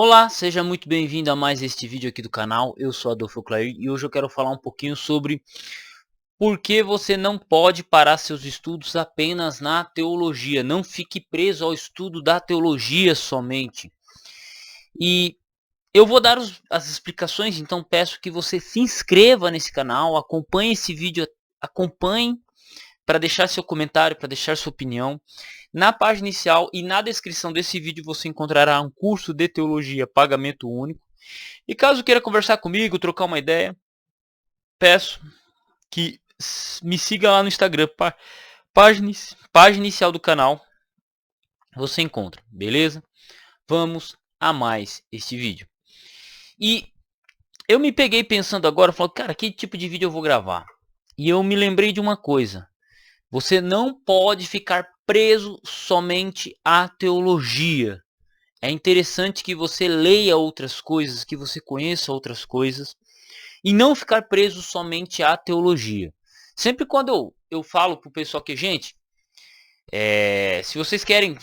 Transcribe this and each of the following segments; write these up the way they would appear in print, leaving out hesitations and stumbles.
Olá, seja muito bem-vindo a mais este vídeo aqui do canal. Eu sou Adolfo Clair e hoje eu quero falar um pouquinho sobre por que você não pode parar seus estudos apenas na teologia. Não fique preso ao estudo da teologia somente. E eu vou dar as explicações, então peço que você se inscreva nesse canal, acompanhe esse vídeo, acompanhe para deixar seu comentário, para deixar sua opinião. Na página inicial e na descrição desse vídeo você encontrará um curso de teologia pagamento único. E caso queira conversar comigo, trocar uma ideia, peço que me siga lá no Instagram, página inicial do canal, você encontra, beleza? Vamos a mais este vídeo. E eu me peguei pensando agora, falando, cara, que tipo de vídeo eu vou gravar? E eu me lembrei de uma coisa. Você não pode ficar preso somente à teologia. É interessante que você leia outras coisas, que você conheça outras coisas. E não ficar preso somente à teologia. Sempre quando eu falo pro pessoal que, gente, se vocês querem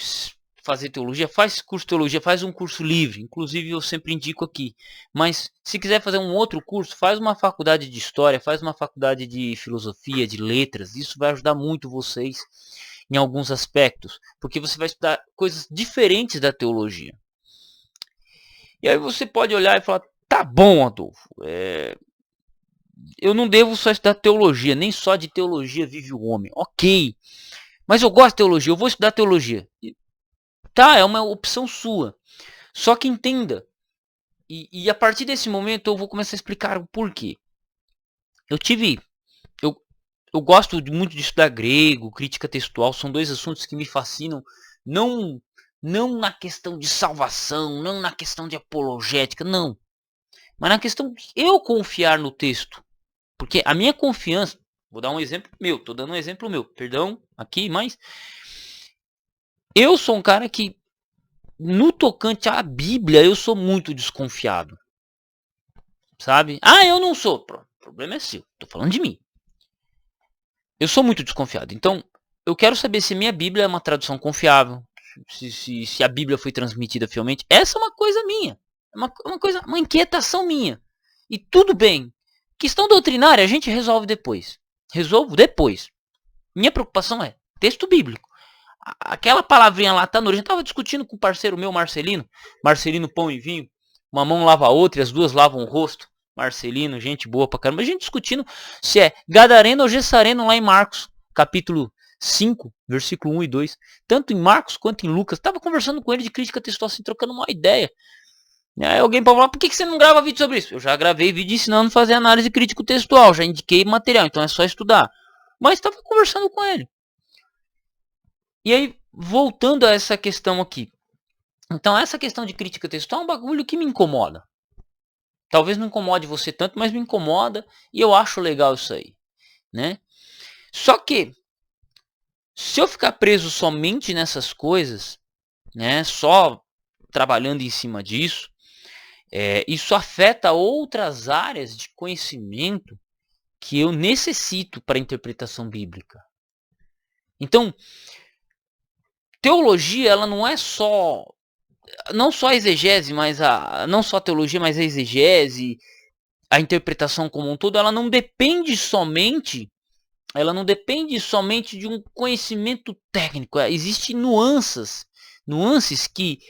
fazer teologia, faz curso de teologia, faz um curso livre. Inclusive eu sempre indico aqui. Mas se quiser fazer um outro curso, faz uma faculdade de história, faz uma faculdade de filosofia, de letras. Isso vai ajudar muito vocês em alguns aspectos. Porque você vai estudar coisas diferentes da teologia. E aí você pode olhar e falar, tá bom, Adolfo, eu não devo só estudar teologia, nem só de teologia vive o homem. Ok, mas eu gosto de teologia, eu vou estudar teologia. Tá, é uma opção sua. Só que entenda, e a partir desse momento eu vou começar a explicar o porquê. Eu tive, eu, eu gosto muito de estudar grego, crítica textual, são dois assuntos que me fascinam, não, não na questão de salvação, não na questão de apologética, não. Mas na questão de eu confiar no texto. Porque a minha confiança, vou dar um exemplo meu, tô dando um exemplo meu, perdão aqui, mas eu sou um cara que no tocante à Bíblia eu sou muito desconfiado, sabe? Ah, eu não sou, o problema é seu, tô falando de mim. Eu sou muito desconfiado, então eu quero saber se minha Bíblia é uma tradução confiável, se a Bíblia foi transmitida fielmente. Essa é uma coisa minha, uma inquietação minha. E tudo bem, questão doutrinária a gente resolve depois. Resolvo depois. Minha preocupação é texto bíblico. Aquela palavrinha lá tá no original. Eu tava discutindo com o parceiro meu, Marcelino Pão e Vinho. Uma mão lava a outra e as duas lavam o rosto. Marcelino, gente boa pra caramba. A gente discutindo se é Gadareno ou Gessareno lá em Marcos, capítulo 5, versículo 1 e 2. Tanto em Marcos quanto em Lucas. Tava conversando com ele de crítica textual, assim, trocando uma ideia. Aí alguém pode falar, por que você não grava vídeo sobre isso? Eu já gravei vídeo ensinando a fazer análise crítico textual. Já indiquei material, então é só estudar. Mas estava conversando com ele. E aí, voltando a essa questão aqui. Então, essa questão de crítica textual é um bagulho que me incomoda. Talvez não incomode você tanto, mas me incomoda e eu acho legal isso aí, né? Só que, se eu ficar preso somente nessas coisas, né, só trabalhando em cima disso, isso afeta outras áreas de conhecimento que eu necessito para a interpretação bíblica. Então, teologia, ela não é só não só a exegese, mas não só a teologia, mas a exegese, a interpretação como um todo, ela não depende somente de um conhecimento técnico. Existem nuances que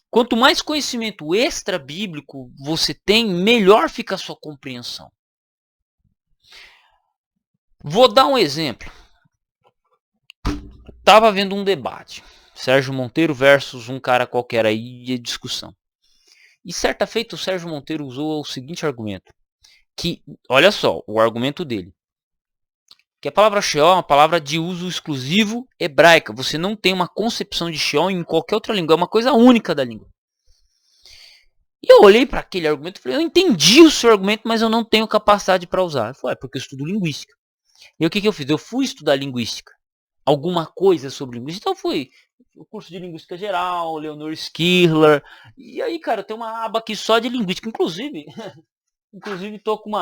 quanto mais conhecimento extra bíblico você tem, melhor fica a sua compreensão. Vou dar um exemplo. Tava vendo um debate, Sérgio Monteiro versus um cara qualquer aí de discussão. E certa feita o Sérgio Monteiro usou o seguinte argumento, que, olha só, o argumento dele, que a palavra Sheol é uma palavra de uso exclusivo hebraica. Você não tem uma concepção de Sheol em qualquer outra língua, é uma coisa única da língua. E eu olhei para aquele argumento e falei, eu entendi o seu argumento, mas eu não tenho capacidade para usar. Ele falou, é porque eu estudo linguística. E o que eu fiz? Eu fui estudar linguística. Alguma coisa sobre linguística. Então fui o curso de linguística geral, Leonor Skirler. E aí, cara, tem uma aba aqui só de linguística. Inclusive tô com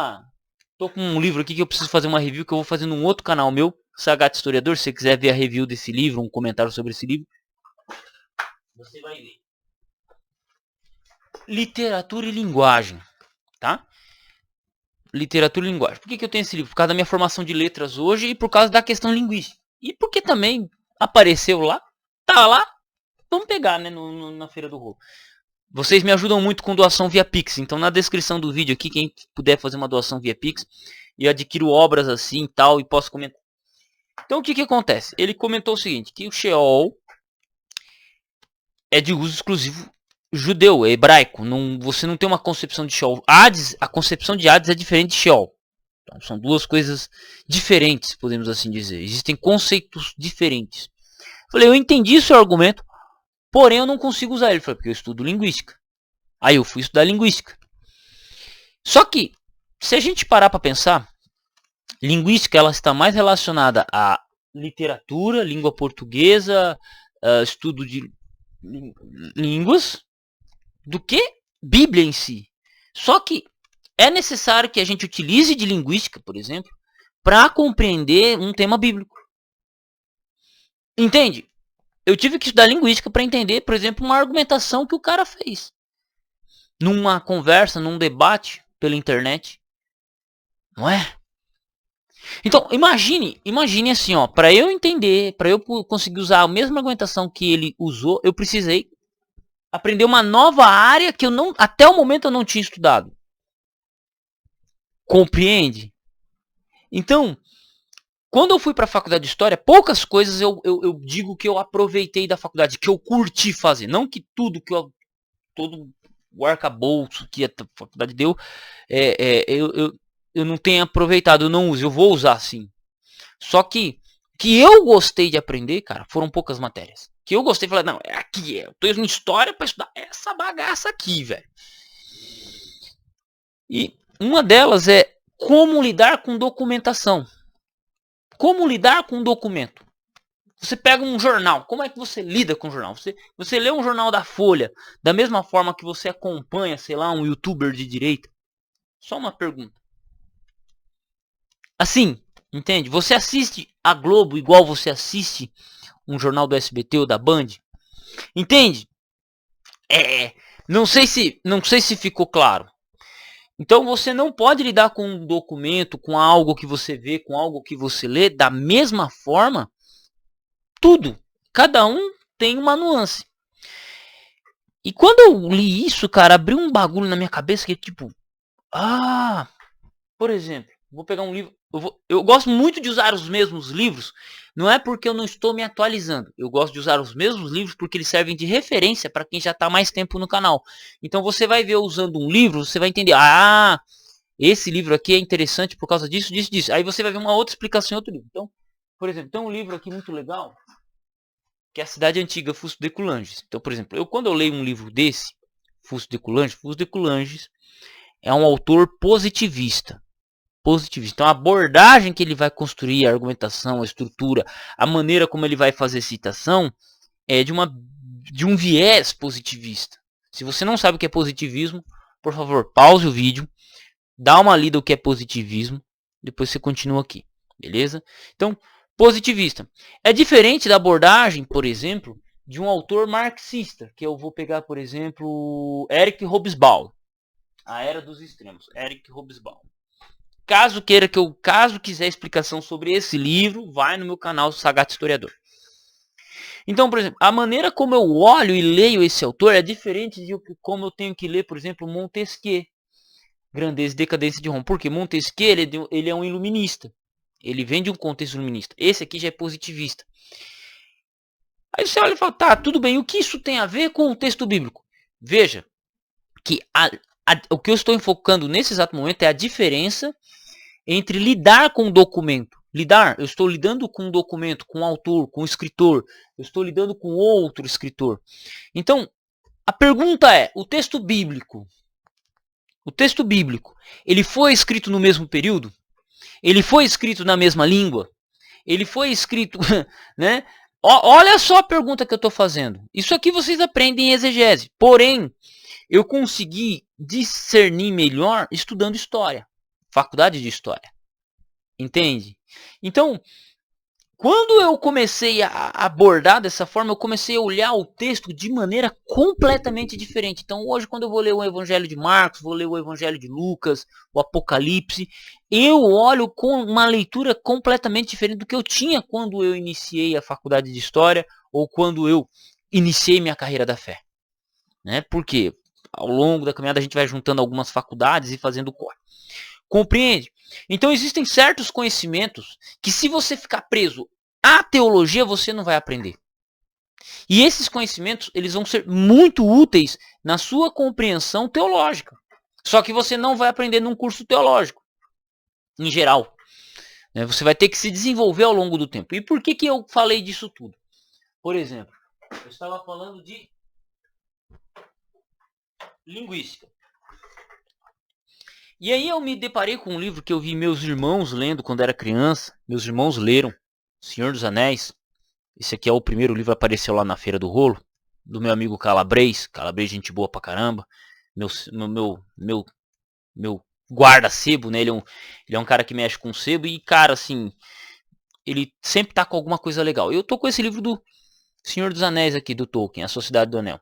um livro aqui que eu preciso fazer uma review, que eu vou fazer num outro canal meu, Sagat Historiador. Se você quiser ver a review desse livro, um comentário sobre esse livro, você vai ver. Literatura e linguagem, tá? Literatura e linguagem. Por que eu tenho esse livro? Por causa da minha formação de letras hoje e por causa da questão linguística. E porque também apareceu lá, tá lá, vamos pegar, né, na Feira do Rolo. Vocês me ajudam muito com doação via Pix, então na descrição do vídeo aqui, quem puder fazer uma doação via Pix, eu adquiro obras assim e tal, e posso comentar. Então o que acontece? Ele comentou o seguinte, que o Sheol é de uso exclusivo judeu, é hebraico. Você não tem uma concepção de Sheol. Hades, a concepção de Hades é diferente de Sheol. Então, são duas coisas diferentes, podemos assim dizer. Existem conceitos diferentes. Falei, eu entendi seu argumento, porém eu não consigo usar ele. Falei, porque eu estudo linguística. Aí eu fui estudar linguística. Só que, se a gente parar para pensar, linguística ela está mais relacionada a literatura, língua portuguesa, estudo de línguas, do que Bíblia em si. Só que é necessário que a gente utilize de linguística, por exemplo, para compreender um tema bíblico. Entende? Eu tive que estudar linguística para entender, por exemplo, uma argumentação que o cara fez. Numa conversa, num debate pela internet. Não é? Então, imagine assim, ó, para eu entender, para eu conseguir usar a mesma argumentação que ele usou, eu precisei aprender uma nova área que eu não, até o momento eu não tinha estudado. Compreende? Então, quando eu fui para a faculdade de História, poucas coisas eu digo que eu aproveitei da faculdade, que eu curti fazer. Não que tudo que todo o arcabouço que a faculdade deu, eu não tenha aproveitado, eu não uso, eu vou usar sim. Só que eu gostei de aprender, cara, foram poucas matérias. Que eu gostei de falar, não, é aqui, eu tô em História para estudar essa bagaça aqui, velho. E uma delas é como lidar com documentação. Como lidar com um documento? Você pega um jornal, como é que você lida com o jornal? Você lê um jornal da Folha da mesma forma que você acompanha, sei lá, um youtuber de direita? Só uma pergunta. Assim, entende? Você assiste a Globo igual você assiste um jornal do SBT ou da Band? Entende? Não sei se ficou claro. Então você não pode lidar com um documento, com algo que você vê, com algo que você lê da mesma forma. Tudo. Cada um tem uma nuance. E quando eu li isso, cara, abriu um bagulho na minha cabeça que tipo... por exemplo, vou pegar um livro... Eu gosto muito de usar os mesmos livros. Não é porque eu não estou me atualizando. Eu gosto de usar os mesmos livros porque eles servem de referência para quem já está mais tempo no canal. Então você vai ver usando um livro, você vai entender... esse livro aqui é interessante por causa disso, disso, disso. Aí você vai ver uma outra explicação em outro livro. Então, por exemplo, tem um livro aqui muito legal... que é a Cidade Antiga, Fusco de Coulanges. Então, por exemplo, quando eu leio um livro desse, Fusco de Coulanges é um autor positivista. Então, a abordagem que ele vai construir, a argumentação, a estrutura, a maneira como ele vai fazer citação, é de um viés positivista. Se você não sabe o que é positivismo, por favor, pause o vídeo, dá uma lida o que é positivismo, depois você continua aqui, beleza? Então, positivista. É diferente da abordagem, por exemplo, de um autor marxista, que eu vou pegar, por exemplo, Eric Hobsbawm. A Era dos Extremos, Eric Hobsbawm. Caso quiser explicação sobre esse livro, vai no meu canal Sagat Historiador. Então, por exemplo, a maneira como eu olho e leio esse autor é diferente de como eu tenho que ler, por exemplo, Montesquieu, Grandeza e Decadência de Roma. Porque Montesquieu ele é um iluminista. Ele vem de um contexto iluminista. Esse aqui já é positivista. Aí você olha e fala, tá, tudo bem. O que isso tem a ver com o texto bíblico? Veja que o que eu estou enfocando nesse exato momento é a diferença entre lidar com o documento. Eu estou lidando com um documento, com um autor, com um escritor. Eu estou lidando com outro escritor. Então, a pergunta é, o texto bíblico, ele foi escrito no mesmo período? Ele foi escrito na mesma língua? Ele foi escrito, né? Olha só a pergunta que eu estou fazendo. Isso aqui vocês aprendem em exegese. Porém, eu consegui discernir melhor estudando história. Faculdade de História. Entende? Então, Quando eu comecei a abordar dessa forma, eu comecei a olhar o texto de maneira completamente diferente. Então hoje, quando eu vou ler o Evangelho de Marcos, vou ler o Evangelho de Lucas, o Apocalipse, eu olho com uma leitura completamente diferente do que eu tinha quando eu iniciei a faculdade de História ou quando eu iniciei minha carreira da fé. Né? Porque ao longo da caminhada a gente vai juntando algumas faculdades e fazendo corre. Compreende? Então existem certos conhecimentos que, se você ficar preso à teologia, você não vai aprender. E esses conhecimentos, eles vão ser muito úteis na sua compreensão teológica. Só que você não vai aprender num curso teológico, em geral. Você vai ter que se desenvolver ao longo do tempo. E por que eu falei disso tudo? Por exemplo, eu estava falando de linguística. E aí eu me deparei com um livro que eu vi meus irmãos lendo quando era criança. Meus irmãos leram Senhor dos Anéis. Esse aqui é o primeiro livro, apareceu lá na Feira do Rolo, do meu amigo Calabres. Calabres, gente boa pra caramba. Meu guarda-sebo, né? Ele é um cara que mexe com sebo e, cara, assim, ele sempre tá com alguma coisa legal. Eu tô com esse livro do Senhor dos Anéis aqui, do Tolkien, A Sociedade do Anel.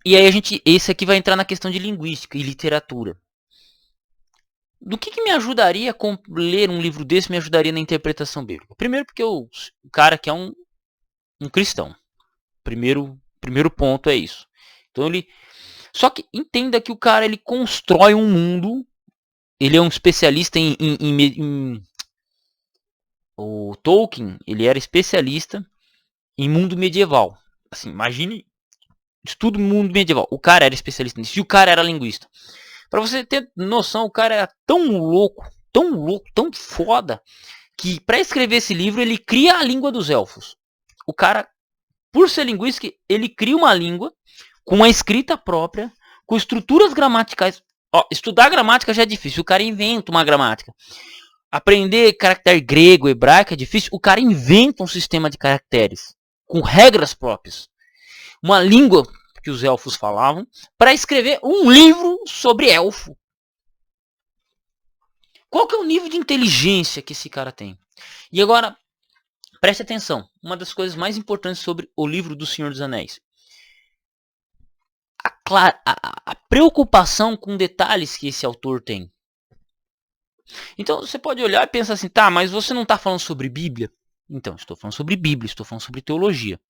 E aí esse aqui vai entrar na questão de linguística e literatura. Do que me ajudaria a ler um livro desse, me ajudaria na interpretação bíblica? Primeiro porque o cara que é um cristão. Primeiro ponto é isso. Então só que entenda que o cara, ele constrói um mundo. Ele é um especialista o Tolkien, ele era especialista em mundo medieval. Assim, imagine estudo mundo medieval. O cara era especialista nisso e o cara era linguista. Pra você ter noção, o cara era tão louco, tão foda, que pra escrever esse livro ele cria a língua dos elfos. O cara, por ser linguista, ele cria uma língua com uma escrita própria, com estruturas gramaticais. Estudar gramática já é difícil, o cara inventa uma gramática. Aprender caractere grego, hebraico é difícil, o cara inventa um sistema de caracteres com regras próprias. Uma língua que os elfos falavam, para escrever um livro sobre elfo. Qual que é o nível de inteligência que esse cara tem? E agora, preste atenção, uma das coisas mais importantes sobre o livro do Senhor dos Anéis. A preocupação com detalhes que esse autor tem. Então você pode olhar e pensar assim, tá, mas você não está falando sobre Bíblia? Então, estou falando sobre Bíblia, estou falando sobre teologia.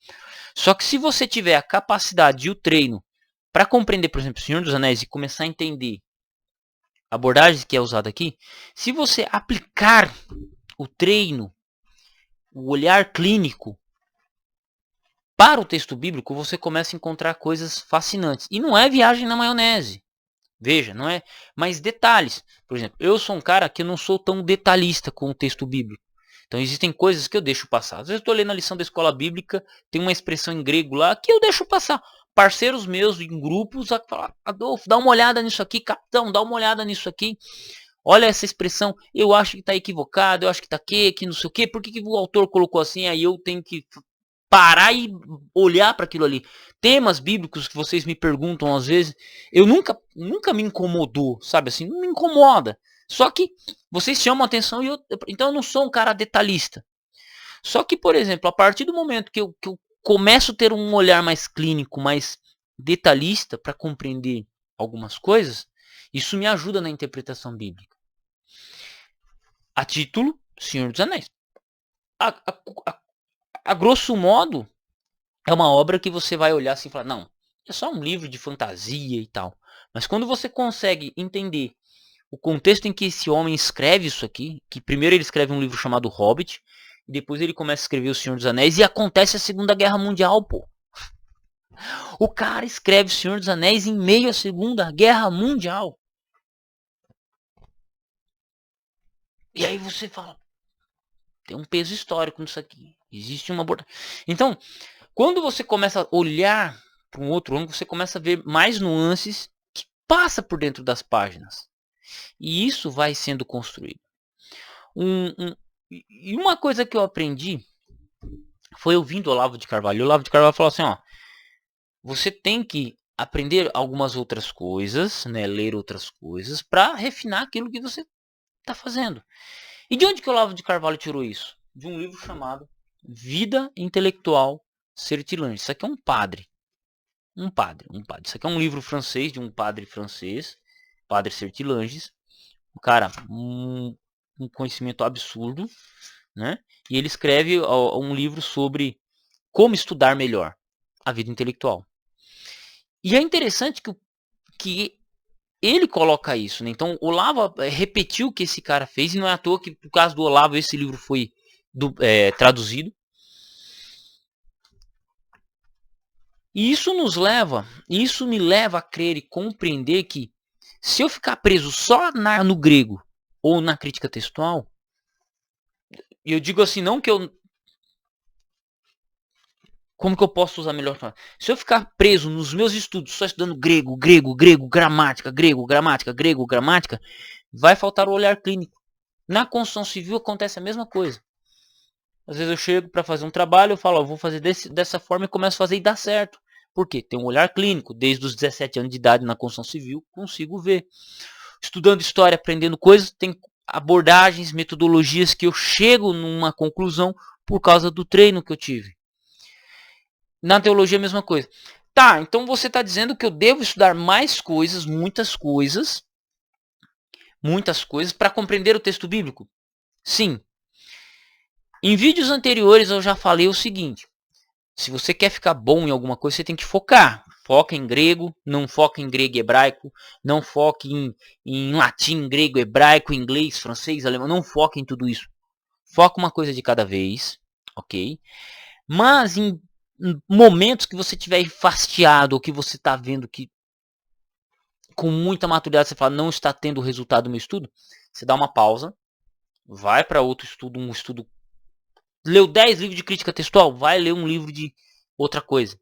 Só que se você tiver a capacidade e o treino para compreender, por exemplo, o Senhor dos Anéis e começar a entender a abordagem que é usada aqui, se você aplicar o treino, o olhar clínico para o texto bíblico, você começa a encontrar coisas fascinantes. E não é viagem na maionese. Veja, não é? Mas detalhes. Por exemplo, eu sou um cara que não sou tão detalhista com o texto bíblico. Então existem coisas que eu deixo passar. Às vezes eu estou lendo a lição da escola bíblica, tem uma expressão em grego lá que eu deixo passar. Parceiros meus em grupos a falar, Adolfo, dá uma olhada nisso aqui, capitão, dá uma olhada nisso aqui. Olha essa expressão, eu acho que está equivocado, eu acho que está que não sei o quê, por que o autor colocou assim? Aí eu tenho que parar e olhar para aquilo ali. Temas bíblicos que vocês me perguntam às vezes, eu nunca me incomodou, sabe assim, não me incomoda. Só que vocês chamam a atenção e então eu não sou um cara detalhista. Só que, por exemplo, a partir do momento que eu começo a ter um olhar mais clínico, mais detalhista para compreender algumas coisas, isso me ajuda na interpretação bíblica. A título, Senhor dos Anéis. A grosso modo, é uma obra que você vai olhar assim e falar, não, é só um livro de fantasia e tal. Mas quando você consegue entender o contexto em que esse homem escreve isso aqui, que primeiro ele escreve um livro chamado Hobbit, e depois ele começa a escrever O Senhor dos Anéis, e acontece a Segunda Guerra Mundial, pô. O cara escreve O Senhor dos Anéis em meio à Segunda Guerra Mundial. E aí você fala, tem um peso histórico nisso aqui. Existe uma abordagem. Então, quando você começa a olhar para um outro ângulo, você começa a ver mais nuances que passa por dentro das páginas. E isso vai sendo construído. E uma coisa que eu aprendi foi ouvindo o Olavo de Carvalho. O Olavo de Carvalho falou assim, ó, você tem que aprender algumas outras coisas, né, ler outras coisas, para refinar aquilo que você está fazendo. E de onde que o Olavo de Carvalho tirou isso? de um livro chamado Vida Intelectual Sertilanges. Isso aqui é um padre. Um padre. Isso aqui é um livro francês, de um padre francês, Padre Sertilanges. Um cara, um conhecimento absurdo, né? E ele escreve um livro sobre como estudar melhor a vida intelectual. E é interessante que ele coloca isso, né? Então, Olavo repetiu o que esse cara fez, e não é à toa que, por causa do Olavo, esse livro foi traduzido. E isso me leva a crer e compreender que, se eu ficar preso só no grego ou na crítica textual, e eu digo assim, não que eu... Como que eu posso usar melhor? Se eu ficar preso nos meus estudos só estudando grego, gramática, vai faltar o olhar clínico. Na construção civil acontece a mesma coisa. Às vezes eu chego para fazer um trabalho, eu falo, vou fazer dessa forma e começo a fazer e dá certo. Por quê? Tem um olhar clínico. Desde os 17 anos de idade na construção civil, consigo ver. Estudando história, aprendendo coisas, tem abordagens, metodologias que eu chego numa conclusão por causa do treino que eu tive. Na teologia a mesma coisa. Tá, então você está dizendo que eu devo estudar mais coisas, muitas coisas, para compreender o texto bíblico? Sim. Em vídeos anteriores eu já falei o seguinte: se você quer ficar bom em alguma coisa, você tem que focar. Foca em grego, não foca em grego e hebraico, não foque em latim, grego, hebraico, inglês, francês, alemão, não foca em tudo isso. Foca uma coisa de cada vez, ok? Mas em momentos que você estiver enfastiado, ou que você está vendo que com muita maturidade você fala, não está tendo o resultado do meu estudo, você dá uma pausa, vai para outro estudo, um estudo. Leu 10 livros de crítica textual, vai ler um livro de outra coisa.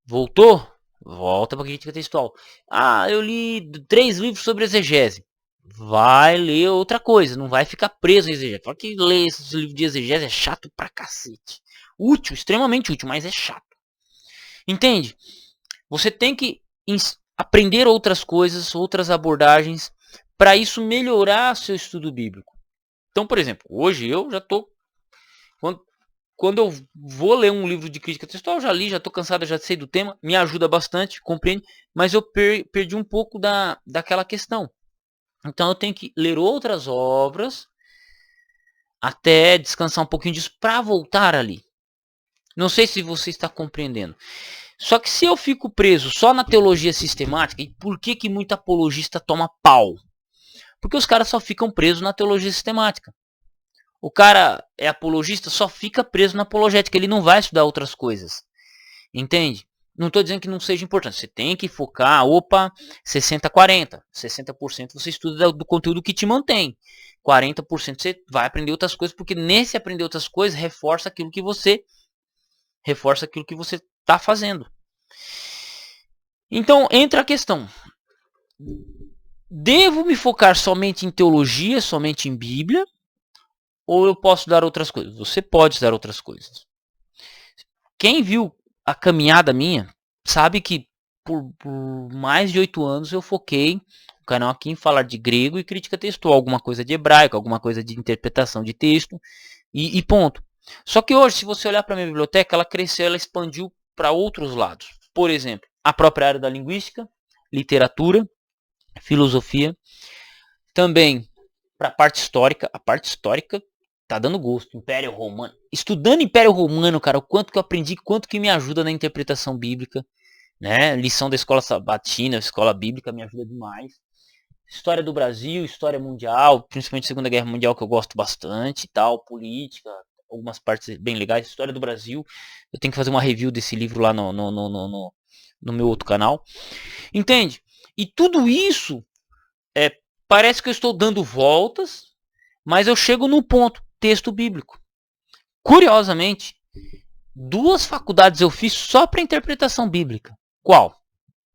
Voltou? Volta para a crítica textual. Ah, eu li 3 livros sobre exegese. Vai ler outra coisa, não vai ficar preso em exegese. Fala que ler esses livros de exegese é chato pra cacete. Útil, extremamente útil, mas é chato. Entende? Você tem que aprender outras coisas, outras abordagens, para isso melhorar seu estudo bíblico. Então, por exemplo, hoje eu já estou... Quando eu vou ler um livro de crítica textual, já li, já estou cansado, já sei do tema, me ajuda bastante, compreende, mas eu perdi um pouco daquela questão. Então eu tenho que ler outras obras, até descansar um pouquinho disso, para voltar ali. Não sei se você está compreendendo. Só que se eu fico preso só na teologia sistemática, e por que muito apologista toma pau? Porque os caras só ficam presos na teologia sistemática. O cara é apologista, só fica preso na apologética, ele não vai estudar outras coisas. Entende? Não estou dizendo que não seja importante, você tem que focar, 60-40. 60% você estuda do conteúdo que te mantém. 40% você vai aprender outras coisas, porque nesse aprender outras coisas reforça aquilo que você está fazendo. Então entra a questão: devo me focar somente em teologia, somente em Bíblia, ou eu posso dar outras coisas? Você pode dar outras coisas. Quem viu a caminhada minha sabe que por mais de 8 anos eu foquei o canal aqui em falar de grego e crítica textual, alguma coisa de hebraico, alguma coisa de interpretação de texto e ponto. Só que hoje, se você olhar para a minha biblioteca, ela cresceu, ela expandiu para outros lados. Por exemplo, a própria área da linguística, literatura, filosofia, também para a parte histórica. A parte histórica tá dando gosto. Império Romano. Estudando Império Romano, cara, o quanto que eu aprendi, quanto que me ajuda na interpretação bíblica, né? Lição da escola sabatina, escola bíblica me ajuda demais. História do Brasil, história mundial, principalmente Segunda Guerra Mundial, que eu gosto bastante e tal, política, algumas partes bem legais. História do Brasil, eu tenho que fazer uma review desse livro lá no meu outro canal. Entende? E tudo isso parece que eu estou dando voltas, mas eu chego no ponto, texto bíblico. Curiosamente, 2 faculdades eu fiz só para interpretação bíblica. Qual?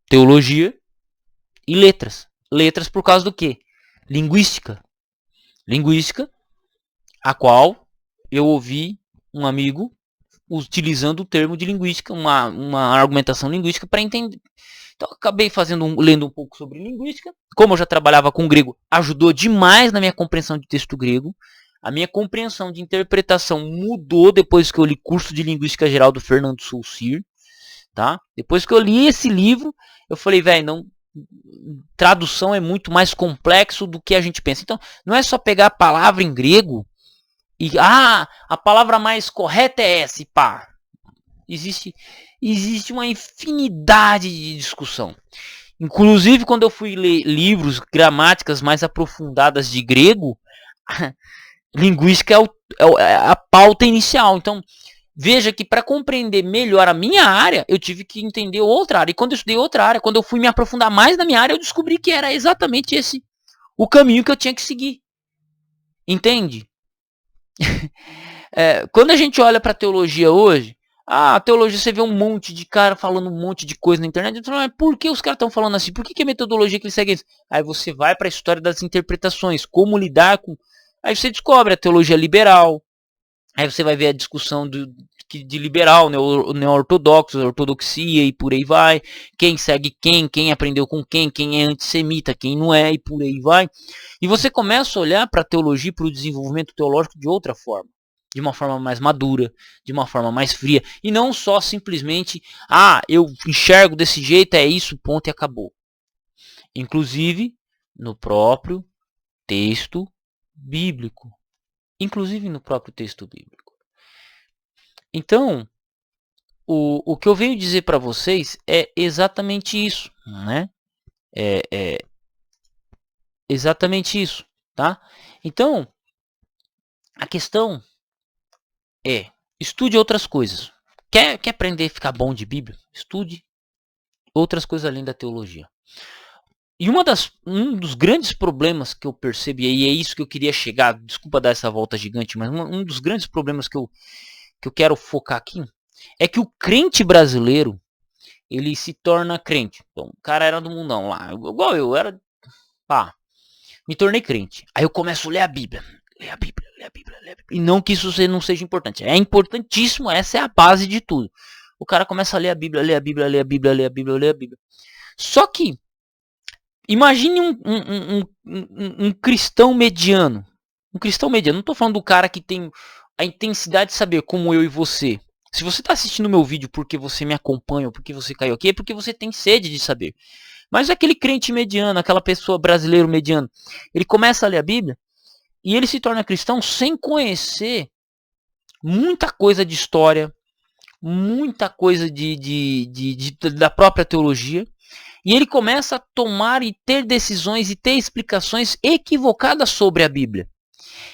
Teologia e letras. Letras por causa do quê? Linguística. Linguística, a qual eu ouvi um amigo utilizando o termo de linguística, uma argumentação linguística para entender. Então eu acabei lendo um pouco sobre linguística. Como eu já trabalhava com grego, ajudou demais na minha compreensão de texto grego. A minha compreensão de interpretação mudou depois que eu li Curso de Linguística Geral do Fernando Saussure, tá? Depois que eu li esse livro, eu falei, velho, não, tradução é muito mais complexo do que a gente pensa. Então, não é só pegar a palavra em grego e a palavra mais correta é essa, e pá. Existe uma infinidade de discussão. Inclusive, quando eu fui ler livros, gramáticas mais aprofundadas de grego, linguística é a pauta inicial. Então, veja que para compreender melhor a minha área, eu tive que entender outra área. E quando eu estudei outra área, quando eu fui me aprofundar mais na minha área, eu descobri que era exatamente esse o caminho que eu tinha que seguir. Entende? Quando a gente olha para a teologia hoje, a teologia, você vê um monte de cara falando um monte de coisa na internet. Então, mas por que os caras estão falando assim? Por que a metodologia que eles seguem? Aí você vai para a história das interpretações, como lidar com... Aí você descobre a teologia liberal. Aí você vai ver a discussão de liberal, neo-ortodoxo, ortodoxia e por aí vai. Quem segue quem aprendeu com quem é antissemita, quem não é e por aí vai. E você começa a olhar para a teologia e para o desenvolvimento teológico de outra forma. De uma forma mais madura, de uma forma mais fria. E não só simplesmente, eu enxergo desse jeito, é isso, ponto e acabou. Inclusive, no próprio texto bíblico. Então, o que eu venho dizer para vocês é exatamente isso, né? É exatamente isso, tá? Então, a questão é, estude outras coisas. Quer aprender a ficar bom de Bíblia? Estude outras coisas além da teologia. E um dos grandes problemas que eu percebi, e é isso que eu queria chegar, desculpa dar essa volta gigante, mas um dos grandes problemas que eu quero focar aqui, é que o crente brasileiro, ele se torna crente. Bom, o cara era do mundão lá, igual eu era, me tornei crente. Aí eu começo a ler a Bíblia. E não que isso não seja importante. É importantíssimo, essa é a base de tudo. O cara começa a ler a Bíblia. Só que, imagine um cristão mediano. Não estou falando do cara que tem a intensidade de saber, como eu e você. Se você está assistindo meu vídeo porque você me acompanha ou porque você caiu aqui, é porque você tem sede de saber. Mas aquele crente mediano, aquela pessoa brasileiro mediano, ele começa a ler a Bíblia e ele se torna cristão sem conhecer muita coisa de história, muita coisa da própria teologia. E ele começa a tomar e ter decisões e ter explicações equivocadas sobre a Bíblia.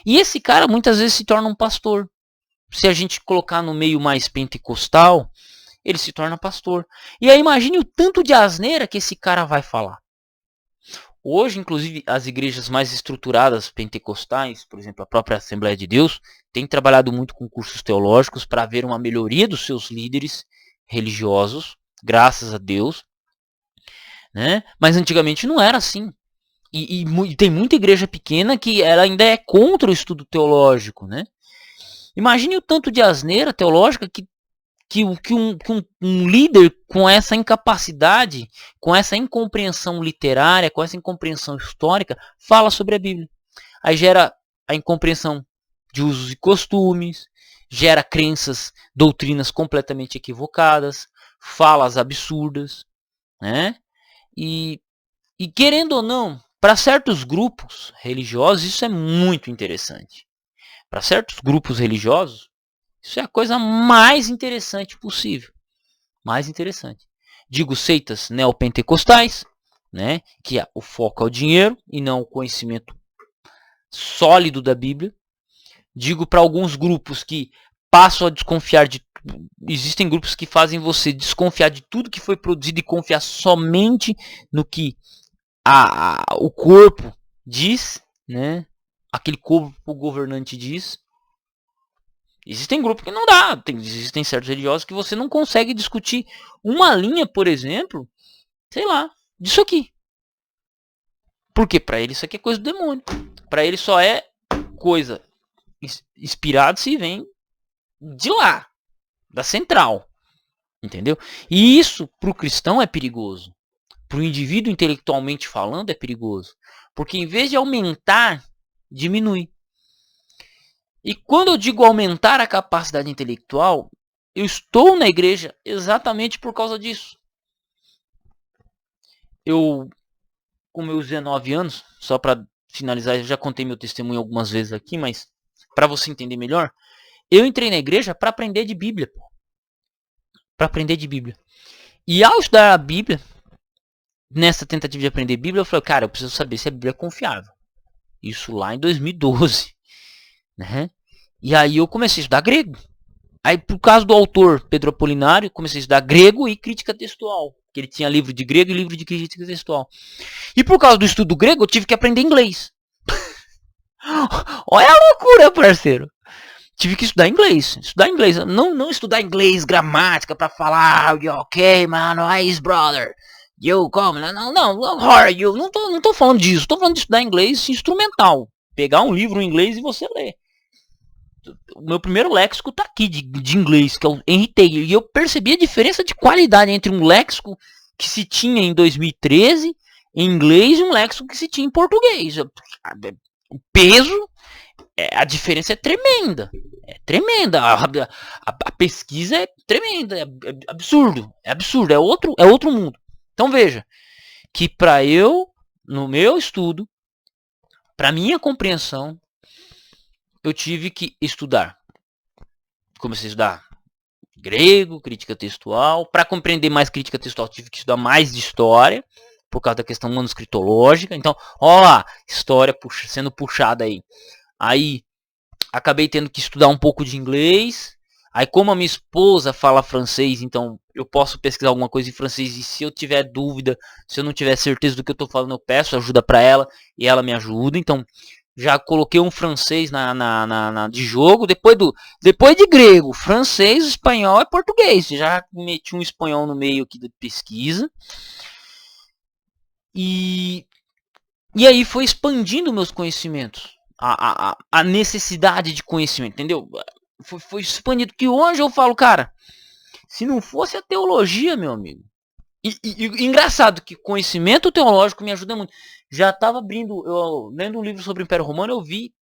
E esse cara muitas vezes se torna um pastor. Se a gente colocar no meio mais pentecostal, ele se torna pastor. E aí imagine o tanto de asneira que esse cara vai falar. Hoje, inclusive, as igrejas mais estruturadas pentecostais, por exemplo, a própria Assembleia de Deus, tem trabalhado muito com cursos teológicos para ver uma melhoria dos seus líderes religiosos, graças a Deus. Né? Mas antigamente não era assim. E tem muita igreja pequena que ela ainda é contra o estudo teológico. Né? Imagine o tanto de asneira teológica que um líder com essa incapacidade, com essa incompreensão literária, com essa incompreensão histórica, fala sobre a Bíblia. Aí gera a incompreensão de usos e costumes, gera crenças, doutrinas completamente equivocadas, falas absurdas, né? E querendo ou não, para certos grupos religiosos isso é muito interessante. Para certos grupos religiosos, isso é a coisa mais interessante possível. Mais interessante. Digo seitas neopentecostais, né, que o foco é o dinheiro e não o conhecimento sólido da Bíblia. Digo para alguns grupos que passam a desconfiar de... Existem grupos que fazem você desconfiar de tudo que foi produzido e confiar somente no que o corpo diz, né? Aquele corpo governante diz. Existem grupos que não dá. Existem certos religiosos que você não consegue discutir uma linha, por exemplo, sei lá, disso aqui. Porque para ele isso aqui é coisa do demônio. Para ele só é coisa inspirada se vem de lá, da central. Entendeu? E isso para o cristão é perigoso. Para o indivíduo intelectualmente falando é perigoso. Porque em vez de aumentar, diminui. E quando eu digo aumentar a capacidade intelectual, eu estou na igreja exatamente por causa disso. Eu, com meus 19 anos, só para finalizar, eu já contei meu testemunho algumas vezes aqui, mas para você entender melhor, eu entrei na igreja para aprender de Bíblia. Para aprender de Bíblia. E ao estudar a Bíblia, nessa tentativa de aprender Bíblia, eu falei, cara, eu preciso saber se a Bíblia é confiável. Isso lá em 2012. Né? E aí eu comecei a estudar grego. Aí, por causa do autor Pedro Apolinário, comecei a estudar grego e crítica textual. Que ele tinha livro de grego e livro de crítica textual. E por causa do estudo grego, eu tive que aprender inglês. Olha a loucura, parceiro. Tive que estudar inglês. Estudar inglês. Não estudar inglês, gramática, pra falar, ok, mano, is brother. You come. Não, how are you? Não tô falando disso. Tô falando de estudar inglês instrumental. Pegar um livro em inglês e você ler. O meu primeiro léxico tá aqui de inglês, que é o Henry Taylor. E eu percebi a diferença de qualidade entre um léxico que se tinha em 2013 em inglês e um léxico que se tinha em português. O peso, a diferença é tremenda. É tremenda. A pesquisa é tremenda. É absurdo. É absurdo. É outro mundo. Então veja que para eu, no meu estudo, para minha compreensão, eu tive que estudar. Comecei a estudar grego, crítica textual. Para compreender mais crítica textual, tive que estudar mais de história, por causa da questão manuscritológica. Então, ó lá, história sendo puxada aí. Aí, acabei tendo que estudar um pouco de inglês. Aí, como a minha esposa fala francês, então eu posso pesquisar alguma coisa em francês. E se eu tiver dúvida, se eu não tiver certeza do que eu estou falando, eu peço ajuda para ela e ela me ajuda. Então, já coloquei um francês de jogo. Depois de grego, francês, espanhol é português. Já meti um espanhol no meio aqui da pesquisa. E aí foi expandindo meus conhecimentos. A necessidade de conhecimento, entendeu? Foi expandido. Que hoje eu falo, cara, se não fosse a teologia, meu amigo. E engraçado que conhecimento teológico me ajuda muito. Já estava lendo um livro sobre o Império Romano, eu vi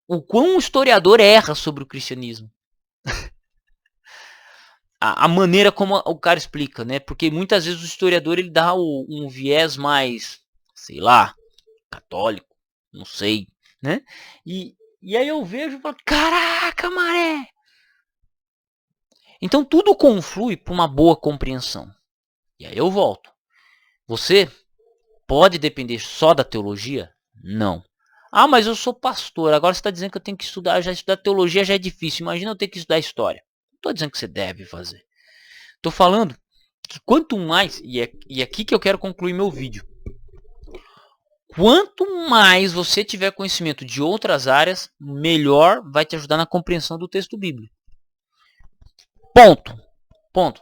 o quão o historiador erra sobre o cristianismo. A maneira como o cara explica, né? Porque muitas vezes o historiador ele dá um viés mais, sei lá, católico, não sei, né? E aí eu vejo e falo, caraca, maré! Então tudo conflui para uma boa compreensão. E aí eu volto. Você pode depender só da teologia? Não. Ah, mas eu sou pastor. Agora você está dizendo que eu tenho que estudar. Já estudar teologia já é difícil. Imagina eu ter que estudar história. Não estou dizendo que você deve fazer. Estou falando que quanto mais... E é aqui que eu quero concluir meu vídeo. Quanto mais você tiver conhecimento de outras áreas, melhor vai te ajudar na compreensão do texto bíblico. Ponto.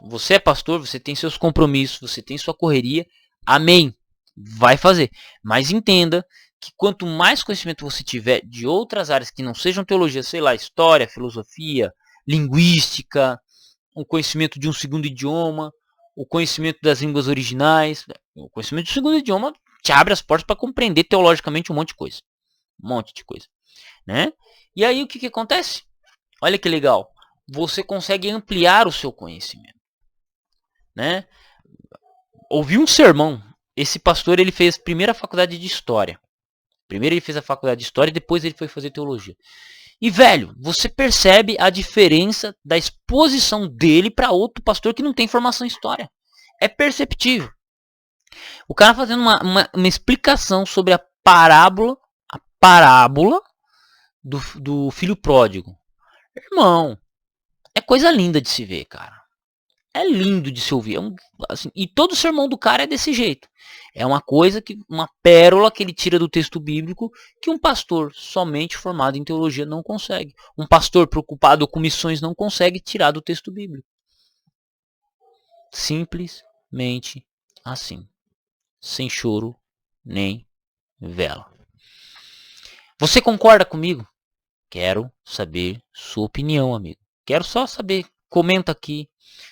Você é pastor, você tem seus compromissos, você tem sua correria. Amém. Vai fazer. Mas entenda que quanto mais conhecimento você tiver de outras áreas que não sejam teologia, sei lá, história, filosofia, linguística, o conhecimento de um segundo idioma, o conhecimento das línguas originais, o conhecimento do segundo idioma te abre as portas para compreender teologicamente um monte de coisa. Né? E aí o que acontece? Olha que legal. Você consegue ampliar o seu conhecimento. Né? Ouvi um sermão. Esse pastor ele fez a primeira faculdade de História. Primeiro ele fez a faculdade de História e depois ele foi fazer Teologia. E, velho, você percebe a diferença da exposição dele para outro pastor que não tem formação em História. É perceptível. O cara fazendo uma explicação sobre a parábola do filho pródigo. Irmão, é coisa linda de se ver, cara. É lindo de se ouvir. Assim, e todo sermão do cara é desse jeito. É uma coisa, uma pérola que ele tira do texto bíblico que um pastor somente formado em teologia não consegue. Um pastor preocupado com missões não consegue tirar do texto bíblico. Simplesmente assim. Sem choro nem vela. Você concorda comigo? Quero saber sua opinião, amigo. Quero só saber. Comenta aqui.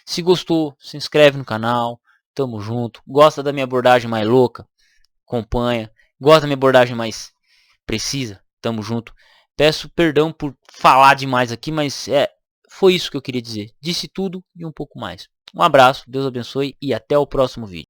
Se gostou, se inscreve no canal. Tamo junto. Gosta da minha abordagem mais louca? Acompanha. Gosta da minha abordagem mais precisa? Tamo junto. Peço perdão por falar demais aqui, mas foi isso que eu queria dizer. Disse tudo e um pouco mais. Um abraço, Deus abençoe e até o próximo vídeo.